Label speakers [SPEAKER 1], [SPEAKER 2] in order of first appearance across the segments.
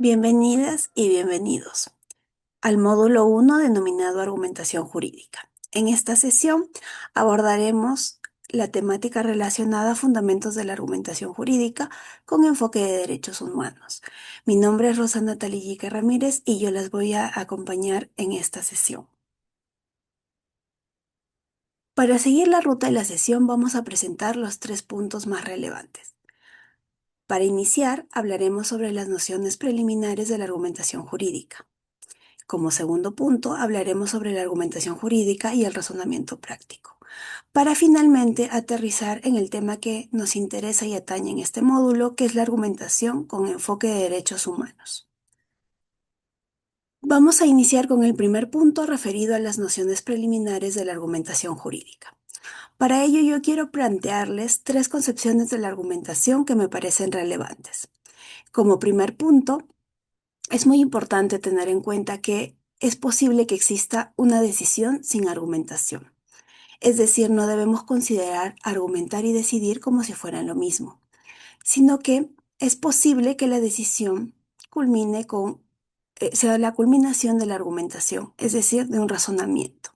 [SPEAKER 1] Bienvenidas y bienvenidos al módulo 1 denominado Argumentación Jurídica. En esta sesión abordaremos la temática relacionada a fundamentos de la argumentación jurídica con enfoque de derechos humanos. Mi nombre es Rosa Natalie Yique Ramírez y yo las voy a acompañar en esta sesión. Para seguir la ruta de la sesión vamos a presentar los 3 puntos más relevantes. Para iniciar, hablaremos sobre las nociones preliminares de la argumentación jurídica. Como segundo punto, hablaremos sobre la argumentación jurídica y el razonamiento práctico, para finalmente aterrizar en el tema que nos interesa y atañe en este módulo, que es la argumentación con enfoque de derechos humanos. Vamos a iniciar con el primer punto referido a las nociones preliminares de la argumentación jurídica. Para ello, yo quiero plantearles 3 concepciones de la argumentación que me parecen relevantes. Como primer punto, es muy importante tener en cuenta que es posible que exista una decisión sin argumentación. Es decir, no debemos considerar argumentar y decidir como si fueran lo mismo, sino que es posible que la decisión sea la culminación de la argumentación, es decir, de un razonamiento.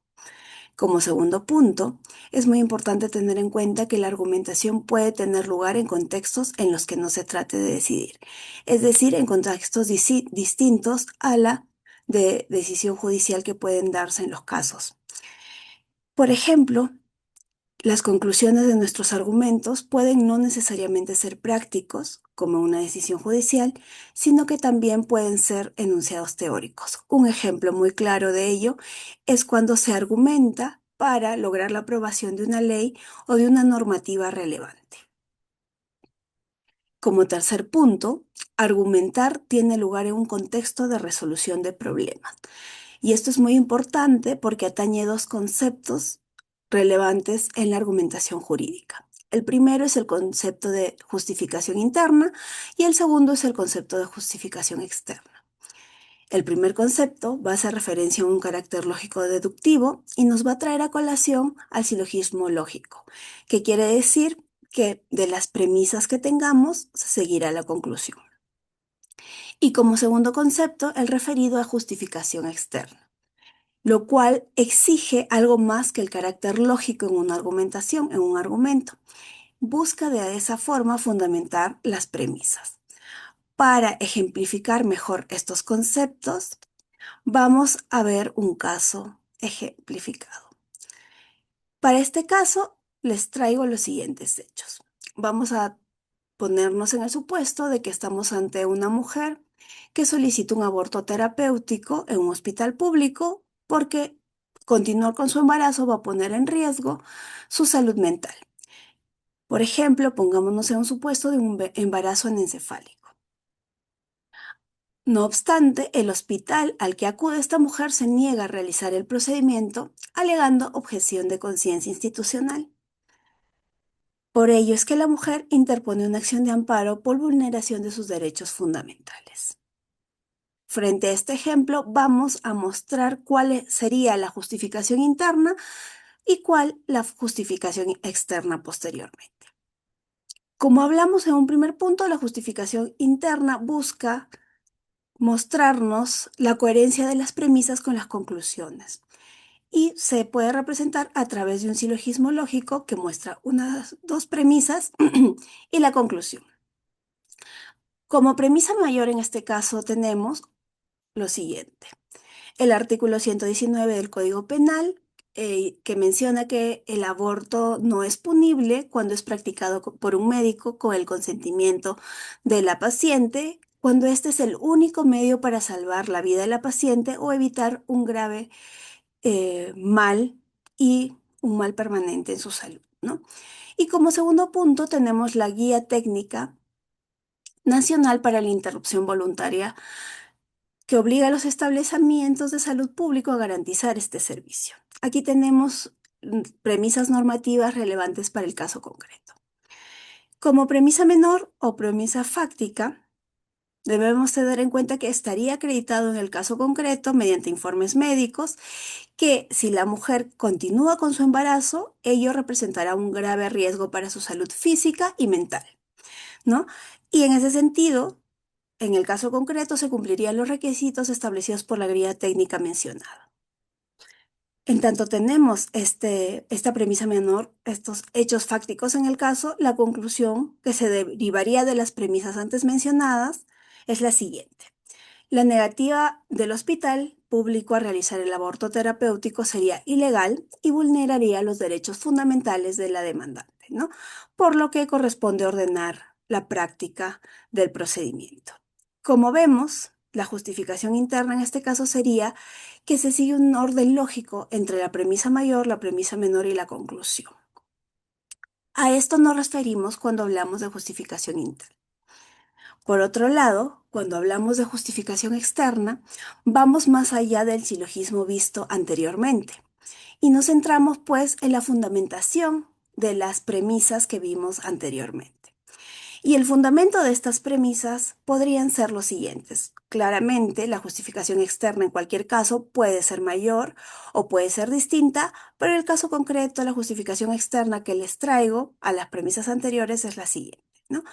[SPEAKER 1] Como segundo punto, es muy importante tener en cuenta que la argumentación puede tener lugar en contextos en los que no se trate de decidir, es decir, en contextos distintos a la de decisión judicial que pueden darse en los casos. Por ejemplo, las conclusiones de nuestros argumentos pueden no necesariamente ser prácticos, como una decisión judicial, sino que también pueden ser enunciados teóricos. Un ejemplo muy claro de ello es cuando se argumenta para lograr la aprobación de una ley o de una normativa relevante. Como tercer punto, argumentar tiene lugar en un contexto de resolución de problemas. Y esto es muy importante porque atañe 2 conceptos relevantes en la argumentación jurídica. El primero es el concepto de justificación interna y el segundo es el concepto de justificación externa. El primer concepto va a hacer referencia a un carácter lógico deductivo y nos va a traer a colación al silogismo lógico, que quiere decir que de las premisas que tengamos se seguirá la conclusión. Y como segundo concepto, el referido a justificación externa, lo cual exige algo más que el carácter lógico en una argumentación, en un argumento. Busca de esa forma fundamentar las premisas. Para ejemplificar mejor estos conceptos, vamos a ver un caso ejemplificado. Para este caso, les traigo los siguientes hechos. Vamos a ponernos en el supuesto de que estamos ante una mujer que solicita un aborto terapéutico en un hospital público porque continuar con su embarazo va a poner en riesgo su salud mental. Por ejemplo, pongámonos en un supuesto de un embarazo anencefálico. No obstante, el hospital al que acude esta mujer se niega a realizar el procedimiento, alegando objeción de conciencia institucional. Por ello es que la mujer interpone una acción de amparo por vulneración de sus derechos fundamentales. Frente a este ejemplo, vamos a mostrar cuál sería la justificación interna y cuál la justificación externa posteriormente. Como hablamos en un primer punto, la justificación interna busca mostrarnos la coherencia de las premisas con las conclusiones y se puede representar a través de un silogismo lógico que muestra unas 2 premisas y la conclusión. Como premisa mayor en este caso tenemos lo siguiente. El artículo 119 del Código Penal, que menciona que el aborto no es punible cuando es practicado por un médico con el consentimiento de la paciente, cuando este es el único medio para salvar la vida de la paciente o evitar un grave mal y un mal permanente en su salud, ¿no? Y como segundo punto tenemos la Guía Técnica Nacional para la Interrupción Voluntaria, que obliga a los establecimientos de salud público a garantizar este servicio. Aquí tenemos premisas normativas relevantes para el caso concreto. Como premisa menor o premisa fáctica, debemos tener en cuenta que estaría acreditado en el caso concreto mediante informes médicos que si la mujer continúa con su embarazo, ello representará un grave riesgo para su salud física y mental, ¿no? Y en ese sentido, En el caso concreto, se cumplirían los requisitos establecidos por la guía técnica mencionada. En tanto tenemos esta premisa menor, estos hechos fácticos en el caso, la conclusión que se derivaría de las premisas antes mencionadas es la siguiente. La negativa del hospital público a realizar el aborto terapéutico sería ilegal y vulneraría los derechos fundamentales de la demandante, ¿no? Por lo que corresponde ordenar la práctica del procedimiento. Como vemos, la justificación interna en este caso sería que se sigue un orden lógico entre la premisa mayor, la premisa menor y la conclusión. A esto nos referimos cuando hablamos de justificación interna. Por otro lado, cuando hablamos de justificación externa, vamos más allá del silogismo visto anteriormente y nos centramos pues en la fundamentación de las premisas que vimos anteriormente. Y el fundamento de estas premisas podrían ser los siguientes. Claramente, la justificación externa en cualquier caso puede ser mayor o puede ser distinta, pero en el caso concreto, la justificación externa que les traigo a las premisas anteriores es la siguiente, ¿no?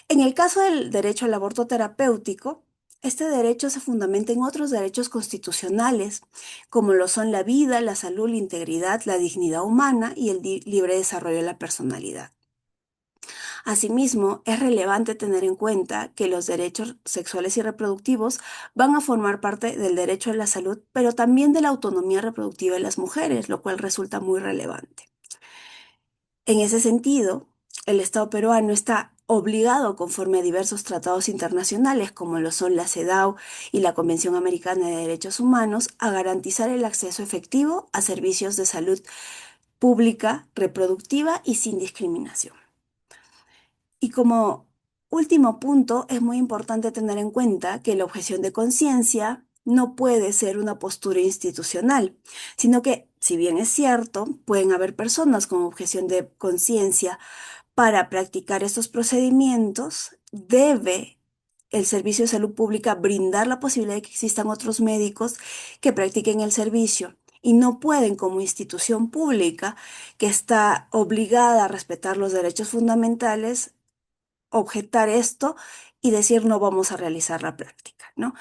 [SPEAKER 1] En el caso del derecho al aborto terapéutico, este derecho se fundamenta en otros derechos constitucionales, como lo son la vida, la salud, la integridad, la dignidad humana y el libre desarrollo de la personalidad. Asimismo, es relevante tener en cuenta que los derechos sexuales y reproductivos van a formar parte del derecho a la salud, pero también de la autonomía reproductiva de las mujeres, lo cual resulta muy relevante. En ese sentido, el Estado peruano está obligado, conforme a diversos tratados internacionales, como lo son la CEDAW y la Convención Americana de Derechos Humanos, a garantizar el acceso efectivo a servicios de salud pública, reproductiva y sin discriminación. Y como último punto, es muy importante tener en cuenta que la objeción de conciencia no puede ser una postura institucional, sino que, si bien es cierto, pueden haber personas con objeción de conciencia para practicar estos procedimientos, debe el Servicio de Salud Pública brindar la posibilidad de que existan otros médicos que practiquen el servicio y no pueden, como institución pública que está obligada a respetar los derechos fundamentales, objetar esto y decir no vamos a realizar la práctica, ¿no?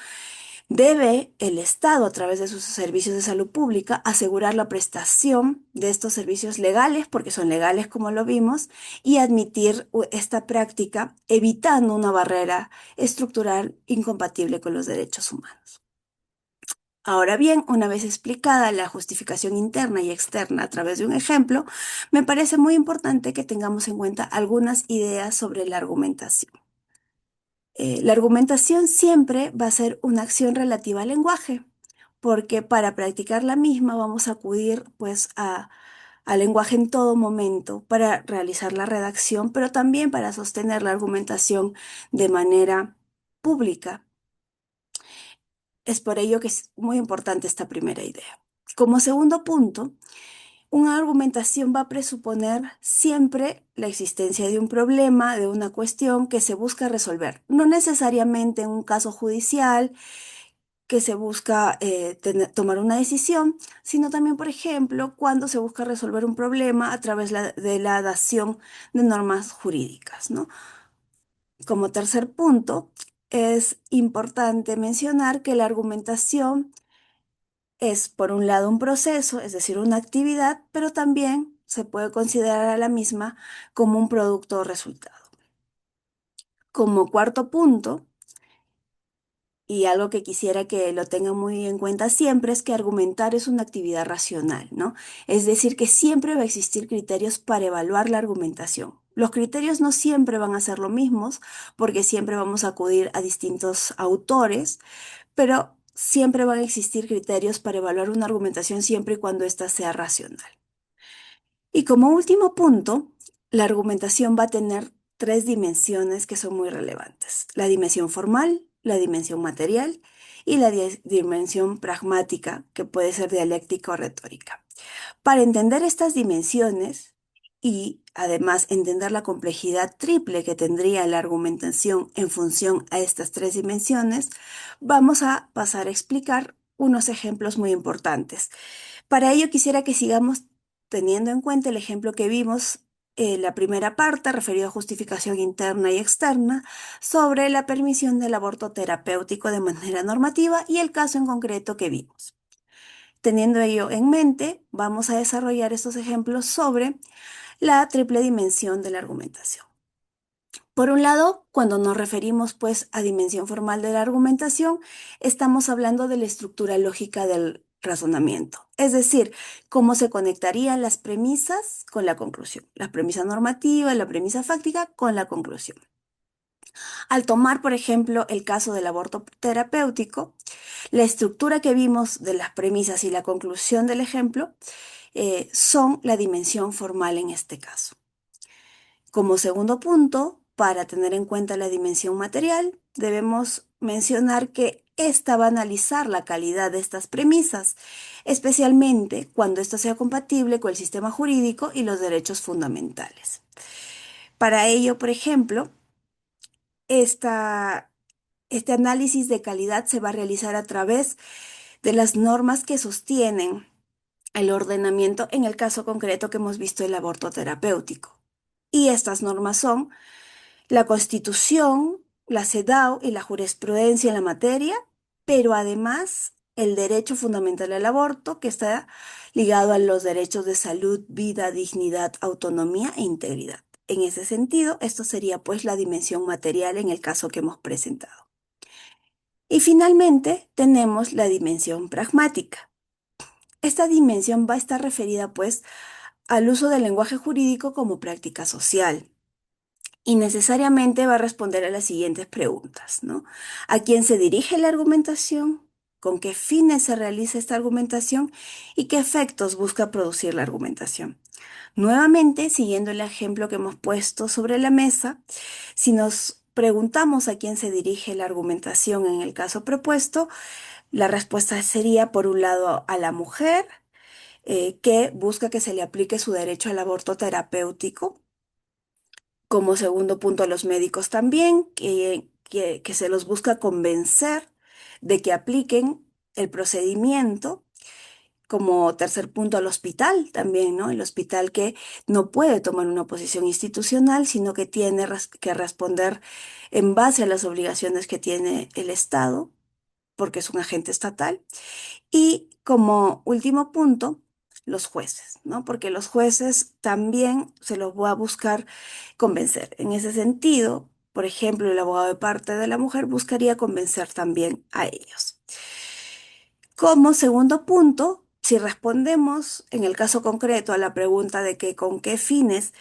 [SPEAKER 1] Debe el Estado, a través de sus servicios de salud pública, asegurar la prestación de estos servicios legales, porque son legales como lo vimos, y admitir esta práctica evitando una barrera estructural incompatible con los derechos humanos. Ahora bien, una vez explicada la justificación interna y externa a través de un ejemplo, me parece muy importante que tengamos en cuenta algunas ideas sobre la argumentación. La argumentación siempre va a ser una acción relativa al lenguaje, porque para practicar la misma vamos a acudir pues al lenguaje en todo momento para realizar la redacción, pero también para sostener la argumentación de manera pública. Es por ello que es muy importante esta primera idea. Como segundo punto, una argumentación va a presuponer siempre la existencia de un problema, de una cuestión que se busca resolver. No necesariamente en un caso judicial que se busca tomar una decisión, sino también, por ejemplo, cuando se busca resolver un problema a través de la dación de normas jurídicas, ¿no? Como tercer punto, es importante mencionar que la argumentación es, por un lado, un proceso, es decir, una actividad, pero también se puede considerar a la misma como un producto o resultado. Como cuarto punto, y algo que quisiera que lo tengan muy en cuenta siempre, es que argumentar es una actividad racional, ¿no? Es decir, que siempre va a existir criterios para evaluar la argumentación. Los criterios no siempre van a ser los mismos, porque siempre vamos a acudir a distintos autores, pero siempre van a existir criterios para evaluar una argumentación siempre y cuando ésta sea racional. Y como último punto, la argumentación va a tener tres dimensiones que son muy relevantes: la dimensión formal, la dimensión material y la dimensión pragmática, que puede ser dialéctica o retórica. Para entender estas dimensiones y además entender la complejidad triple que tendría la argumentación en función a estas tres dimensiones, vamos a pasar a explicar unos ejemplos muy importantes. Para ello quisiera que sigamos teniendo en cuenta el ejemplo que vimos la primera parte, referido a justificación interna y externa, sobre la permisión del aborto terapéutico de manera normativa y el caso en concreto que vimos. Teniendo ello en mente, vamos a desarrollar estos ejemplos sobre la triple dimensión de la argumentación. Por un lado, cuando nos referimos pues a dimensión formal de la argumentación, estamos hablando de la estructura lógica del razonamiento, es decir, cómo se conectarían las premisas con la conclusión, la premisa normativa, la premisa fáctica con la conclusión. Al tomar, por ejemplo, el caso del aborto terapéutico, la estructura que vimos de las premisas y la conclusión del ejemplo son la dimensión formal en este caso. Como segundo punto, para tener en cuenta la dimensión material, debemos mencionar que esta va a analizar la calidad de estas premisas, especialmente cuando esto sea compatible con el sistema jurídico y los derechos fundamentales. Para ello, por ejemplo, este análisis de calidad se va a realizar a través de las normas que sostienen el ordenamiento en el caso concreto que hemos visto el aborto terapéutico. Y estas normas son la Constitución, la CEDAW y la jurisprudencia en la materia, pero además el derecho fundamental al aborto, que está ligado a los derechos de salud, vida, dignidad, autonomía e integridad. En ese sentido, esto sería pues la dimensión material en el caso que hemos presentado. Y finalmente tenemos la dimensión pragmática. Esta dimensión va a estar referida pues al uso del lenguaje jurídico como práctica social y necesariamente va a responder a las siguientes preguntas, ¿no? ¿A quién se dirige la argumentación? ¿Con qué fines se realiza esta argumentación? ¿Y qué efectos busca producir la argumentación? Nuevamente, siguiendo el ejemplo que hemos puesto sobre la mesa, si nos preguntamos a quién se dirige la argumentación en el caso propuesto, la respuesta sería, por un lado, a la mujer, que busca que se le aplique su derecho al aborto terapéutico. Como segundo punto, a los médicos también, que se los busca convencer de que apliquen el procedimiento. Como tercer punto, al hospital también, ¿no? El hospital que no puede tomar una posición institucional, sino que tiene que responder en base a las obligaciones que tiene el Estado, porque es un agente estatal. Y como último punto, los jueces, ¿no? Porque los jueces también se los va a buscar convencer. En ese sentido, por ejemplo, el abogado de parte de la mujer buscaría convencer también a ellos. Como segundo punto, si respondemos en el caso concreto a la pregunta de que con qué fines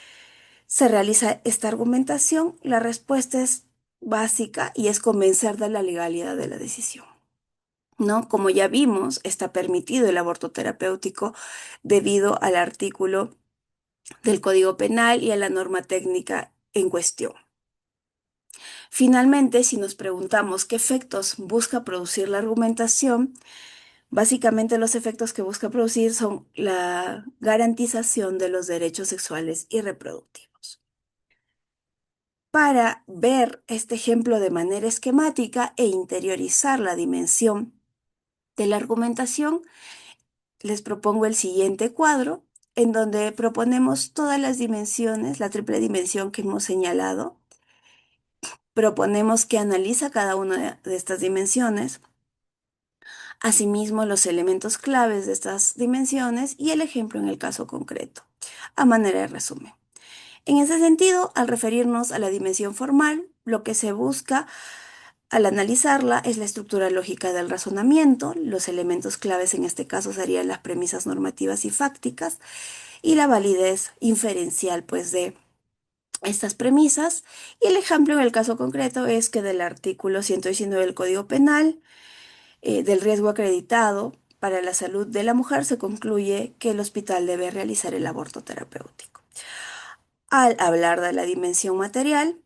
[SPEAKER 1] se realiza esta argumentación, la respuesta es básica y es convencer de la legalidad de la decisión. ¿No? Como ya vimos, está permitido el aborto terapéutico debido al artículo del Código Penal y a la norma técnica en cuestión. Finalmente, si nos preguntamos qué efectos busca producir la argumentación, básicamente los efectos que busca producir son la garantización de los derechos sexuales y reproductivos. Para ver este ejemplo de manera esquemática e interiorizar la dimensión de la argumentación, les propongo el siguiente cuadro, en donde proponemos todas las dimensiones, la triple dimensión que hemos señalado. Proponemos que analiza cada una de estas dimensiones, asimismo los elementos claves de estas dimensiones y el ejemplo en el caso concreto, a manera de resumen. En ese sentido, al referirnos a la dimensión formal, lo que se busca al analizarla es la estructura lógica del razonamiento. Los elementos claves en este caso serían las premisas normativas y fácticas y la validez inferencial pues de estas premisas. Y el ejemplo en el caso concreto es que del artículo 119 del Código Penal, del riesgo acreditado para la salud de la mujer, se concluye que el hospital debe realizar el aborto terapéutico. Al hablar de la dimensión material,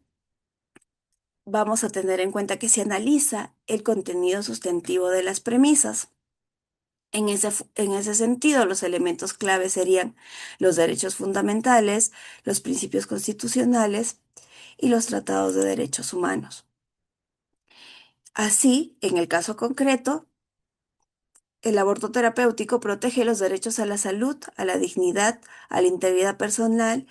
[SPEAKER 1] vamos a tener en cuenta que se analiza el contenido sustantivo de las premisas. En ese sentido, los elementos clave serían los derechos fundamentales, los principios constitucionales y los tratados de derechos humanos. Así, en el caso concreto, el aborto terapéutico protege los derechos a la salud, a la dignidad, a la integridad personal,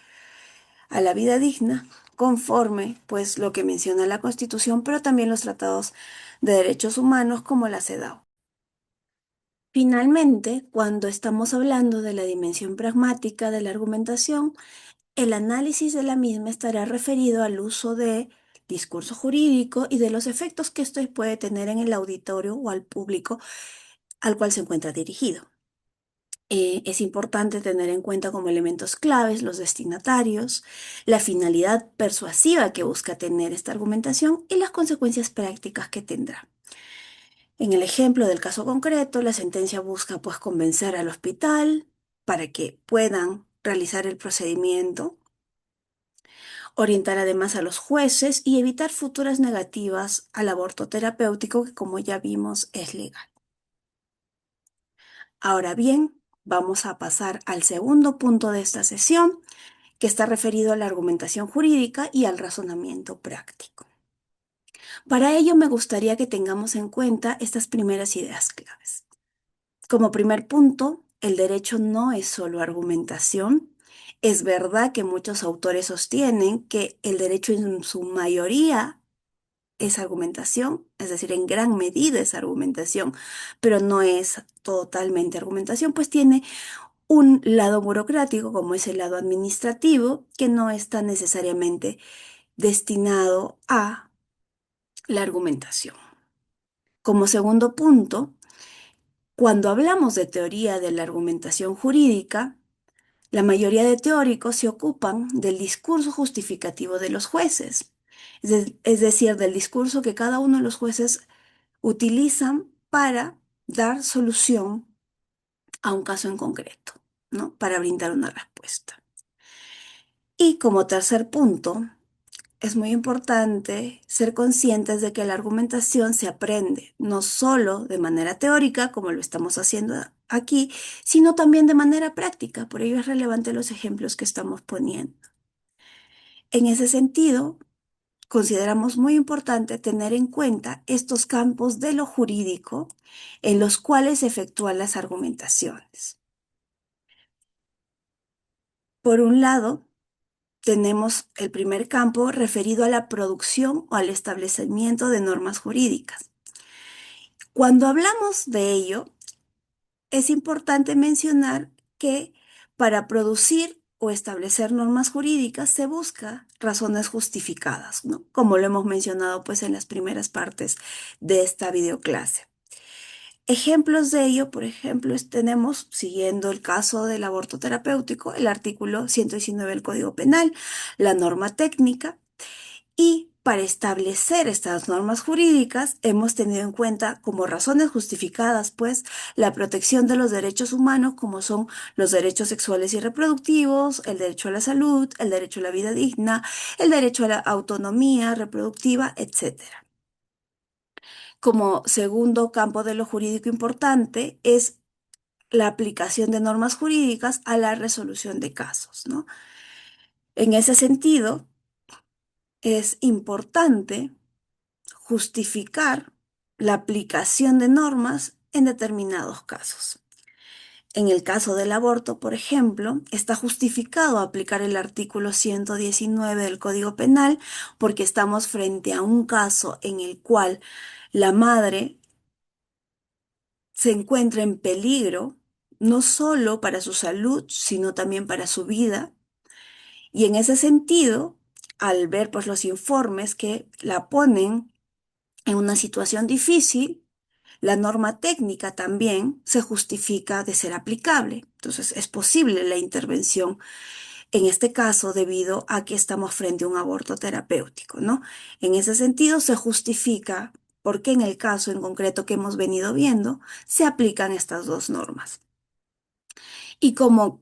[SPEAKER 1] a la vida digna, conforme pues lo que menciona la Constitución, pero también los tratados de derechos humanos como la CEDAW. Finalmente, cuando estamos hablando de la dimensión pragmática de la argumentación, el análisis de la misma estará referido al uso de discurso jurídico y de los efectos que esto puede tener en el auditorio o al público al cual se encuentra dirigido. Es importante tener en cuenta como elementos claves los destinatarios, la finalidad persuasiva que busca tener esta argumentación y las consecuencias prácticas que tendrá. En el ejemplo del caso concreto, la sentencia busca pues convencer al hospital para que puedan realizar el procedimiento, orientar además a los jueces y evitar futuras negativas al aborto terapéutico que, como ya vimos, es legal. Ahora bien, vamos a pasar al segundo punto de esta sesión, que está referido a la argumentación jurídica y al razonamiento práctico. Para ello me gustaría que tengamos en cuenta estas primeras ideas claves. Como primer punto, el derecho no es solo argumentación. Es verdad que muchos autores sostienen que el derecho en su mayoría es argumentación, es decir, en gran medida es argumentación, pero no es totalmente argumentación, pues tiene un lado burocrático, como es el lado administrativo, que no está necesariamente destinado a la argumentación. Como segundo punto, cuando hablamos de teoría de la argumentación jurídica, la mayoría de teóricos se ocupan del discurso justificativo de los jueces, es decir, del discurso que cada uno de los jueces utilizan para dar solución a un caso en concreto, ¿no? Para brindar una respuesta. Y como tercer punto, es muy importante ser conscientes de que la argumentación se aprende no solo de manera teórica, como lo estamos haciendo aquí, sino también de manera práctica. Por ello es relevante los ejemplos que estamos poniendo. En ese sentido, consideramos muy importante tener en cuenta estos campos de lo jurídico en los cuales se efectúan las argumentaciones. Por un lado, tenemos el primer campo referido a la producción o al establecimiento de normas jurídicas. Cuando hablamos de ello, es importante mencionar que para producir o establecer normas jurídicas se busca razones justificadas, ¿no? Como lo hemos mencionado pues en las primeras partes de esta videoclase. Ejemplos de ello, por ejemplo, tenemos, siguiendo el caso del aborto terapéutico, el artículo 119 del Código Penal, la norma técnica, y para establecer estas normas jurídicas hemos tenido en cuenta como razones justificadas, pues, la protección de los derechos humanos, como son los derechos sexuales y reproductivos, el derecho a la salud, el derecho a la vida digna, el derecho a la autonomía reproductiva, etcétera. Como segundo campo de lo jurídico importante es la aplicación de normas jurídicas a la resolución de casos, ¿no? En ese sentido, es importante justificar la aplicación de normas en determinados casos. En el caso del aborto, por ejemplo, está justificado aplicar el artículo 119 del Código Penal porque estamos frente a un caso en el cual la madre se encuentra en peligro, no solo para su salud, sino también para su vida. Y en ese sentido, al ver pues, los informes que la ponen en una situación difícil, la norma técnica también se justifica de ser aplicable. Entonces, es posible la intervención en este caso debido a que estamos frente a un aborto terapéutico, ¿no? En ese sentido, se justifica porque en el caso en concreto que hemos venido viendo, se aplican estas dos normas. Y como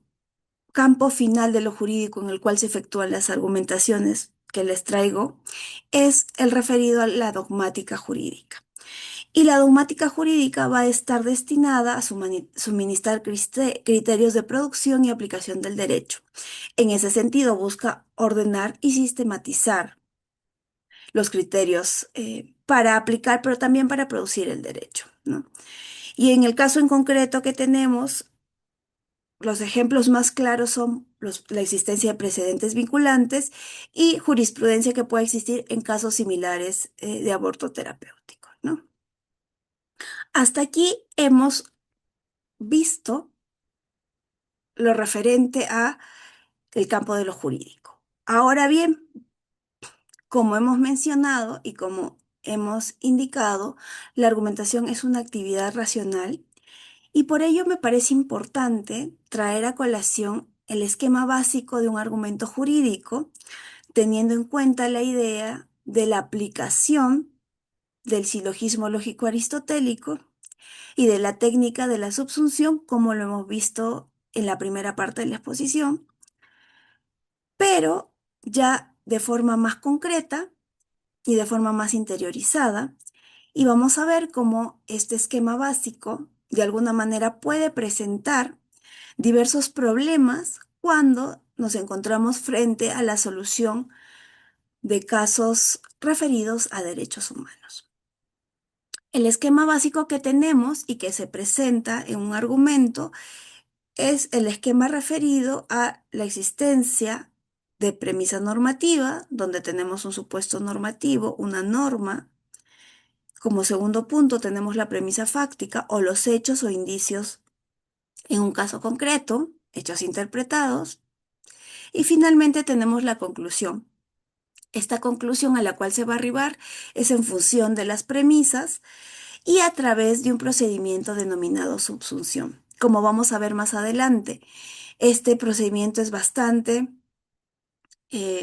[SPEAKER 1] campo final de lo jurídico en el cual se efectúan las argumentaciones que les traigo, es el referido a la dogmática jurídica. Y la dogmática jurídica va a estar destinada a suministrar criterios de producción y aplicación del derecho. En ese sentido, busca ordenar y sistematizar los criterios para aplicar, pero también para producir el derecho, ¿no? Y en el caso en concreto que tenemos, los ejemplos más claros son la existencia de precedentes vinculantes y jurisprudencia que puede existir en casos similares de aborto terapéutico, ¿no? Hasta aquí hemos visto lo referente a el campo de lo jurídico. Ahora bien, como hemos mencionado y como hemos indicado, la argumentación es una actividad racional y por ello me parece importante traer a colación el esquema básico de un argumento jurídico, teniendo en cuenta la idea de la aplicación del silogismo lógico aristotélico y de la técnica de la subsunción, como lo hemos visto en la primera parte de la exposición, pero ya de forma más concreta y de forma más interiorizada, y vamos a ver cómo este esquema básico de alguna manera puede presentar diversos problemas cuando nos encontramos frente a la solución de casos referidos a derechos humanos. El esquema básico que tenemos y que se presenta en un argumento es el esquema referido a la existencia de premisa normativa, donde tenemos un supuesto normativo, una norma. Como segundo punto tenemos la premisa fáctica o los hechos o indicios en un caso concreto, hechos interpretados. Y finalmente tenemos la conclusión. Esta conclusión a la cual se va a arribar es en función de las premisas y a través de un procedimiento denominado subsunción. Como vamos a ver más adelante, este procedimiento es bastante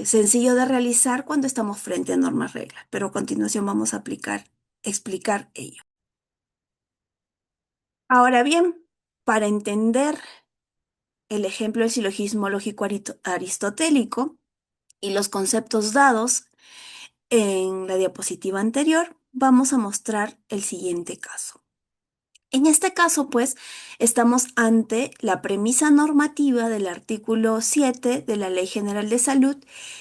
[SPEAKER 1] sencillo de realizar cuando estamos frente a normas reglas, pero a continuación vamos a explicar ello. Ahora bien, para entender el ejemplo del silogismo lógico aristotélico y los conceptos dados en la diapositiva anterior, vamos a mostrar el siguiente caso. En este caso, pues, estamos ante la premisa normativa del artículo 7 de la Ley General de Salud,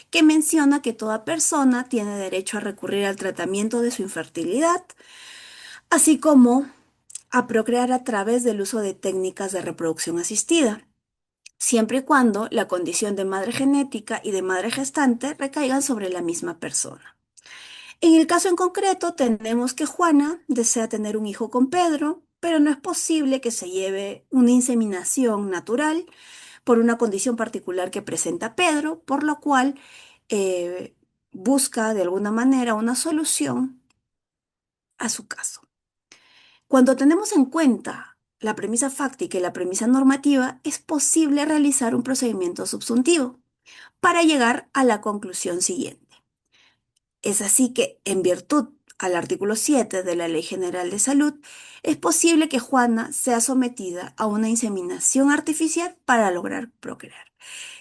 [SPEAKER 1] que menciona que toda persona tiene derecho a recurrir al tratamiento de su infertilidad, así como a procrear a través del uso de técnicas de reproducción asistida, siempre y cuando la condición de madre genética y de madre gestante recaigan sobre la misma persona. En el caso en concreto, tenemos que Juana desea tener un hijo con Pedro, pero no es posible que se lleve una inseminación natural por una condición particular que presenta Pedro, por lo cual busca de alguna manera una solución a su caso. Cuando tenemos en cuenta la premisa fáctica y la premisa normativa, es posible realizar un procedimiento subsuntivo para llegar a la conclusión siguiente. Es así que, en virtud al artículo 7 de la Ley General de Salud, es posible que Juana sea sometida a una inseminación artificial para lograr procrear.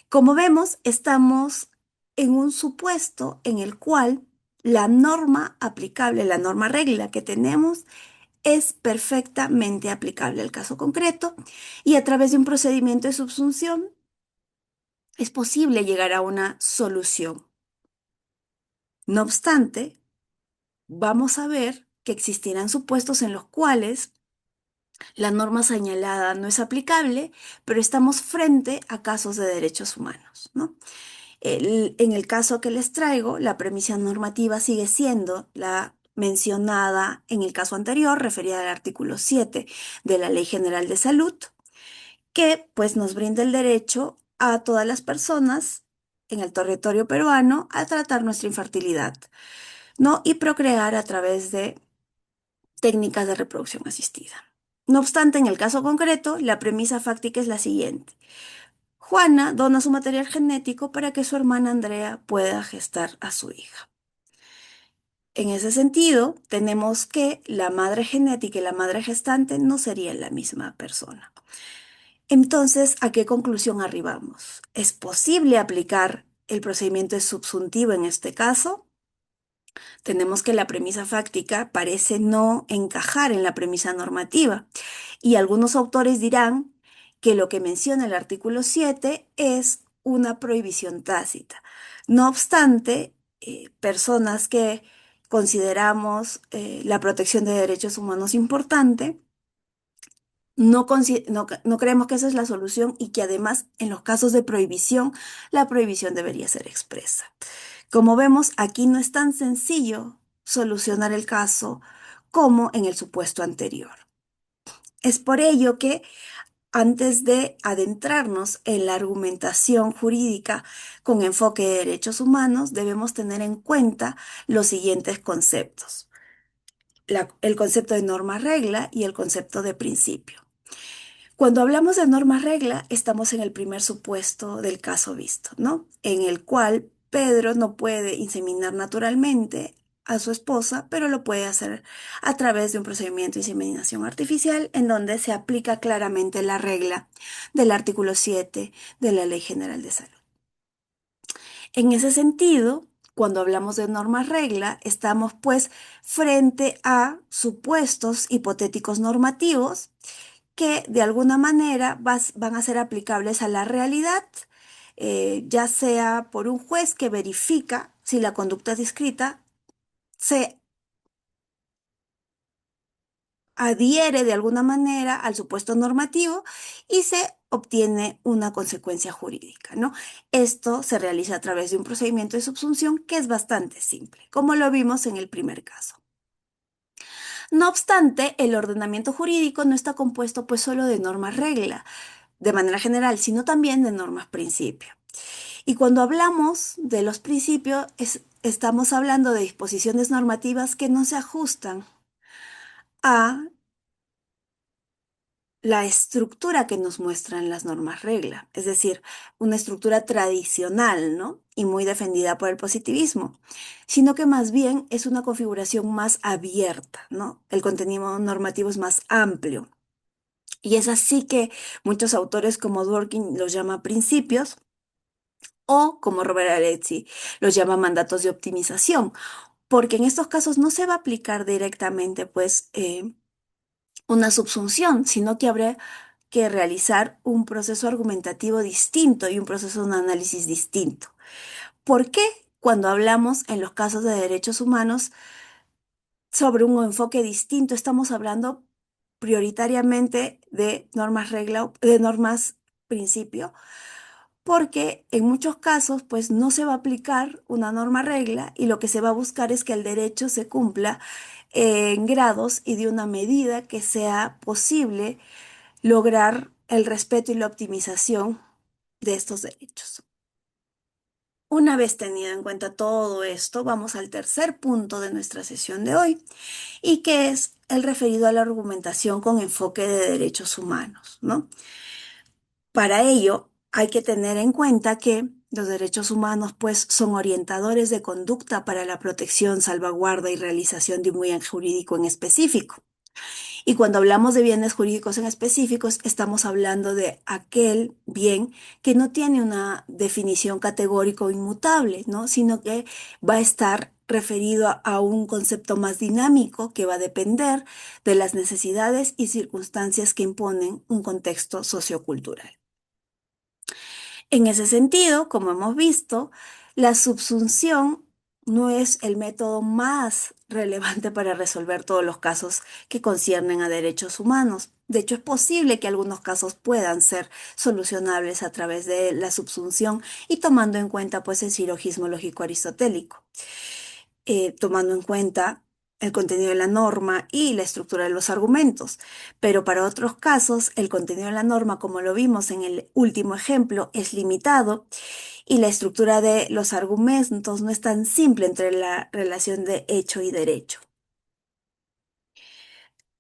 [SPEAKER 1] Como vemos, estamos en un supuesto en el cual la norma aplicable, la norma regla que tenemos, es perfectamente aplicable al caso concreto y a través de un procedimiento de subsunción es posible llegar a una solución. No obstante, vamos a ver que existirán supuestos en los cuales la norma señalada no es aplicable, pero estamos frente a casos de derechos humanos, ¿no? En el caso que les traigo, la premisa normativa sigue siendo la mencionada en el caso anterior, referida al artículo 7 de la Ley General de Salud, que pues nos brinda el derecho a todas las personas en el territorio peruano a tratar nuestra infertilidad, ¿no? Y procrear a través de técnicas de reproducción asistida. No obstante, en el caso concreto, la premisa fáctica es la siguiente. Juana dona su material genético para que su hermana Andrea pueda gestar a su hija. En ese sentido, tenemos que la madre genética y la madre gestante no serían la misma persona. Entonces, ¿a qué conclusión arribamos? ¿Es posible aplicar el procedimiento de subsuntivo en este caso? Tenemos que la premisa fáctica parece no encajar en la premisa normativa y algunos autores dirán que lo que menciona el artículo 7 es una prohibición tácita. No obstante, personas que consideramos la protección de derechos humanos importante, No creemos que esa es la solución y que además en los casos de prohibición, la prohibición debería ser expresa. Como vemos, aquí no es tan sencillo solucionar el caso como en el supuesto anterior. Es por ello que antes de adentrarnos en la argumentación jurídica con enfoque de derechos humanos, debemos tener en cuenta los siguientes conceptos: el concepto de norma regla y el concepto de principio. Cuando hablamos de norma regla, estamos en el primer supuesto del caso visto, ¿no? En el cual Pedro no puede inseminar naturalmente a su esposa, pero lo puede hacer a través de un procedimiento de inseminación artificial en donde se aplica claramente la regla del artículo 7 de la Ley General de Salud. En ese sentido, cuando hablamos de norma regla, estamos pues frente a supuestos hipotéticos normativos que de alguna manera van a ser aplicables a la realidad, ya sea por un juez que verifica si la conducta descrita se adhiere de alguna manera al supuesto normativo y se obtiene una consecuencia jurídica, ¿no? Esto se realiza a través de un procedimiento de subsunción que es bastante simple, como lo vimos en el primer caso. No obstante, el ordenamiento jurídico no está compuesto pues solo de normas regla, de manera general, sino también de normas principio. Y cuando hablamos de los principios, estamos hablando de disposiciones normativas que no se ajustan a la estructura que nos muestran las normas regla, es decir, una estructura tradicional, ¿no? Y muy defendida por el positivismo, sino que más bien es una configuración más abierta, ¿no? El contenido normativo es más amplio. Y es así que muchos autores como Dworkin los llama principios o como Robert Aretzi los llama mandatos de optimización, porque en estos casos no se va a aplicar directamente pues una subsunción, sino que habrá que realizar un proceso argumentativo distinto y un proceso de análisis distinto. ¿Por qué cuando hablamos en los casos de derechos humanos sobre un enfoque distinto estamos hablando prioritariamente de normas regla, de normas principio? Porque en muchos casos pues no se va a aplicar una norma regla y lo que se va a buscar es que el derecho se cumpla en grados y de una medida que sea posible lograr el respeto y la optimización de estos derechos. Una vez tenido en cuenta todo esto, vamos al tercer punto de nuestra sesión de hoy y que es el referido a la argumentación con enfoque de derechos humanos, ¿no? Para ello, hay que tener en cuenta que los derechos humanos, pues, son orientadores de conducta para la protección, salvaguarda y realización de un bien jurídico en específico. Y cuando hablamos de bienes jurídicos en específicos, estamos hablando de aquel bien que no tiene una definición categórica o inmutable, ¿no? Sino que va a estar referido a un concepto más dinámico que va a depender de las necesidades y circunstancias que imponen un contexto sociocultural. En ese sentido, como hemos visto, la subsunción no es el método más relevante para resolver todos los casos que conciernen a derechos humanos. De hecho, es posible que algunos casos puedan ser solucionables a través de la subsunción y tomando en cuenta pues el silogismo lógico aristotélico, tomando en cuenta el contenido de la norma y la estructura de los argumentos. Pero para otros casos, el contenido de la norma, como lo vimos en el último ejemplo, es limitado y la estructura de los argumentos no es tan simple entre la relación de hecho y derecho.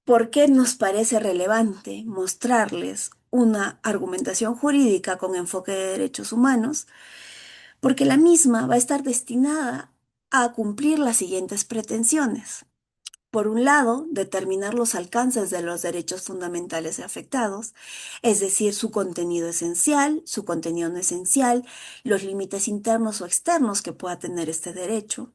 [SPEAKER 1] ¿Por qué nos parece relevante mostrarles una argumentación jurídica con enfoque de derechos humanos? Porque la misma va a estar destinada a cumplir las siguientes pretensiones. Por un lado, determinar los alcances de los derechos fundamentales afectados, es decir, su contenido esencial, su contenido no esencial, los límites internos o externos que pueda tener este derecho.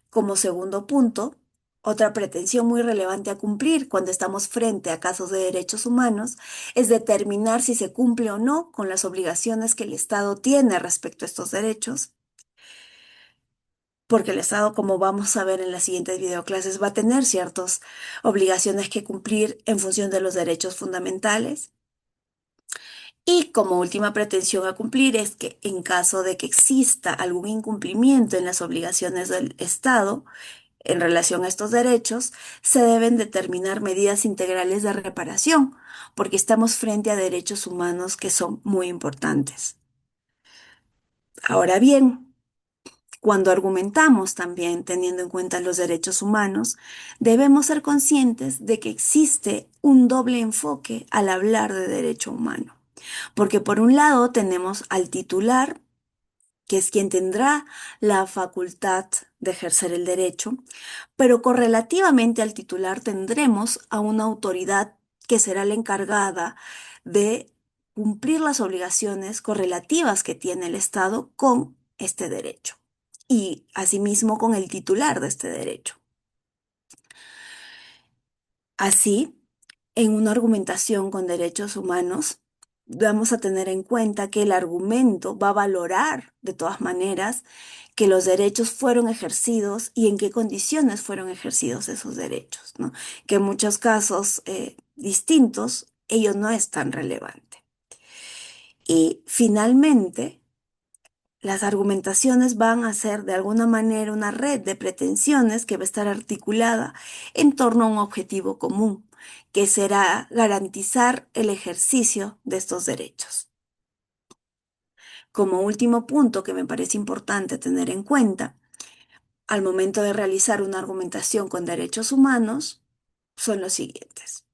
[SPEAKER 1] Como segundo punto, otra pretensión muy relevante a cumplir cuando estamos frente a casos de derechos humanos es determinar si se cumple o no con las obligaciones que el Estado tiene respecto a estos derechos. porque el Estado, como vamos a ver en las siguientes videoclases, va a tener ciertas obligaciones que cumplir en función de los derechos fundamentales. Y como última pretensión a cumplir es que en caso de que exista algún incumplimiento en las obligaciones del Estado en relación a estos derechos, se deben determinar medidas integrales de reparación, porque estamos frente a derechos humanos que son muy importantes. Ahora bien, cuando argumentamos también teniendo en cuenta los derechos humanos, debemos ser conscientes de que existe un doble enfoque al hablar de derecho humano. Porque por un lado tenemos al titular, que es quien tendrá la facultad de ejercer el derecho, pero correlativamente al titular tendremos a una autoridad que será la encargada de cumplir las obligaciones correlativas que tiene el Estado con este derecho y asimismo con el titular de este derecho. Así, en una argumentación con derechos humanos, vamos a tener en cuenta que el argumento va a valorar de todas maneras que los derechos fueron ejercidos y en qué condiciones fueron ejercidos esos derechos, ¿no? Que en muchos casos distintos, ello no es tan relevante. Y finalmente, las argumentaciones van a ser de alguna manera una red de pretensiones que va a estar articulada en torno a un objetivo común, que será garantizar el ejercicio de estos derechos. Como último punto que me parece importante tener en cuenta, al momento de realizar una argumentación con derechos humanos, son los siguientes.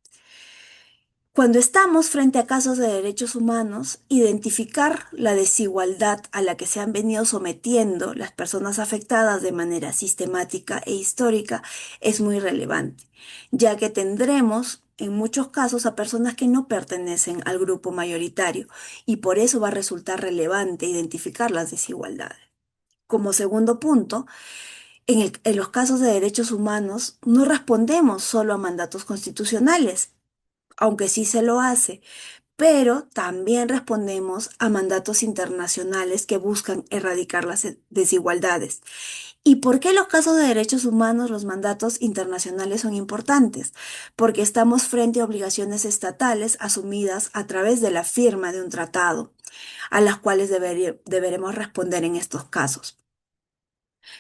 [SPEAKER 1] Cuando estamos frente a casos de derechos humanos, identificar la desigualdad a la que se han venido sometiendo las personas afectadas de manera sistemática e histórica es muy relevante, ya que tendremos en muchos casos a personas que no pertenecen al grupo mayoritario y por eso va a resultar relevante identificar las desigualdades. Como segundo punto, en los casos de derechos humanos no respondemos solo a mandatos constitucionales, aunque sí se lo hace, pero también respondemos a mandatos internacionales que buscan erradicar las desigualdades. ¿Y por qué los casos de derechos humanos, los mandatos internacionales son importantes? Porque estamos frente a obligaciones estatales asumidas a través de la firma de un tratado, a las cuales deberemos responder en estos casos.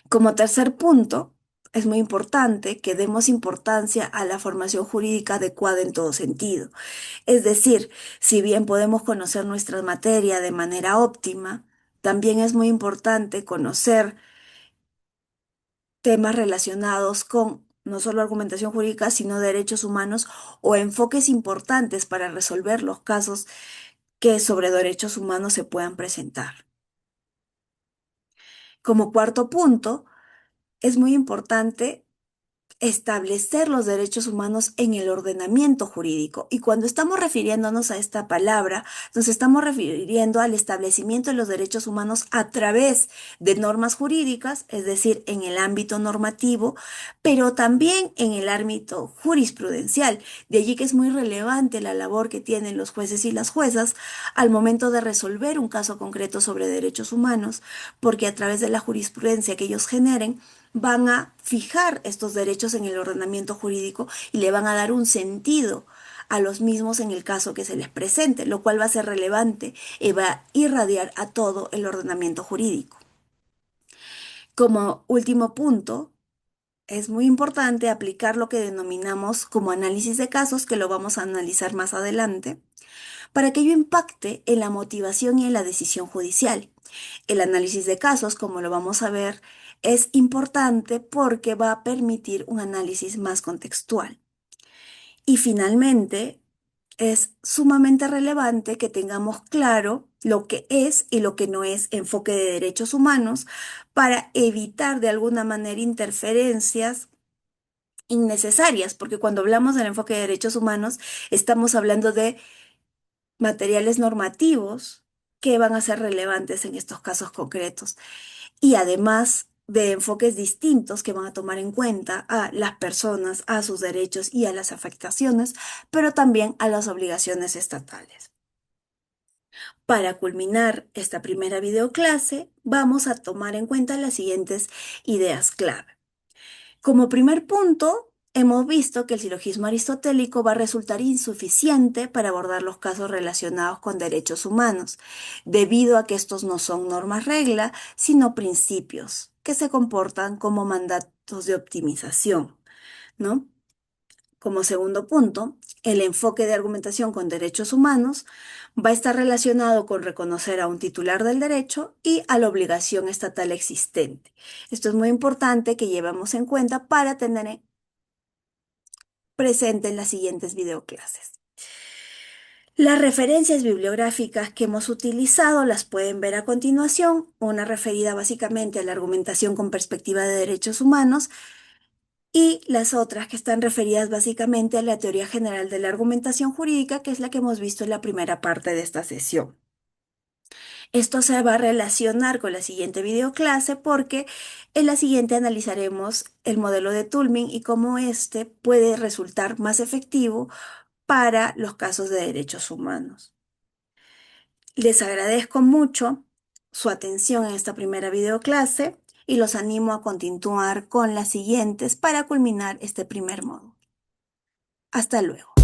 [SPEAKER 1] Como tercer punto, es muy importante que demos importancia a la formación jurídica adecuada en todo sentido. Es decir, si bien podemos conocer nuestra materia de manera óptima, también es muy importante conocer temas relacionados con no solo argumentación jurídica, sino derechos humanos o enfoques importantes para resolver los casos que sobre derechos humanos se puedan presentar. Como cuarto punto, es muy importante establecer los derechos humanos en el ordenamiento jurídico. Y cuando estamos refiriéndonos a esta palabra, nos estamos refiriendo al establecimiento de los derechos humanos a través de normas jurídicas, es decir, en el ámbito normativo, pero también en el ámbito jurisprudencial. De allí que es muy relevante la labor que tienen los jueces y las juezas al momento de resolver un caso concreto sobre derechos humanos, porque a través de la jurisprudencia que ellos generen, van a fijar estos derechos en el ordenamiento jurídico y le van a dar un sentido a los mismos en el caso que se les presente, lo cual va a ser relevante y va a irradiar a todo el ordenamiento jurídico. Como último punto, es muy importante aplicar lo que denominamos como análisis de casos, que lo vamos a analizar más adelante, para que ello impacte en la motivación y en la decisión judicial. El análisis de casos, como lo vamos a ver, es importante porque va a permitir un análisis más contextual. Y finalmente, es sumamente relevante que tengamos claro lo que es y lo que no es enfoque de derechos humanos para evitar de alguna manera interferencias innecesarias, porque cuando hablamos del enfoque de derechos humanos, estamos hablando de materiales normativos que van a ser relevantes en estos casos concretos y además de enfoques distintos que van a tomar en cuenta a las personas, a sus derechos y a las afectaciones, pero también a las obligaciones estatales. Para culminar esta primera videoclase, vamos a tomar en cuenta las siguientes ideas clave. Como primer punto, hemos visto que el silogismo aristotélico va a resultar insuficiente para abordar los casos relacionados con derechos humanos, debido a que estos no son normas regla, sino principios que se comportan como mandatos de optimización, ¿no? Como segundo punto, el enfoque de argumentación con derechos humanos va a estar relacionado con reconocer a un titular del derecho y a la obligación estatal existente. Esto es muy importante que llevemos en cuenta para tener presente en las siguientes videoclases. Las referencias bibliográficas que hemos utilizado las pueden ver a continuación, una referida básicamente a la argumentación con perspectiva de derechos humanos y las otras que están referidas básicamente a la teoría general de la argumentación jurídica, que es la que hemos visto en la primera parte de esta sesión. Esto se va a relacionar con la siguiente videoclase porque en la siguiente analizaremos el modelo de Tullmin y cómo este puede resultar más efectivo para los casos de derechos humanos. Les agradezco mucho su atención en esta primera videoclase y los animo a continuar con las siguientes para culminar este primer módulo. Hasta luego.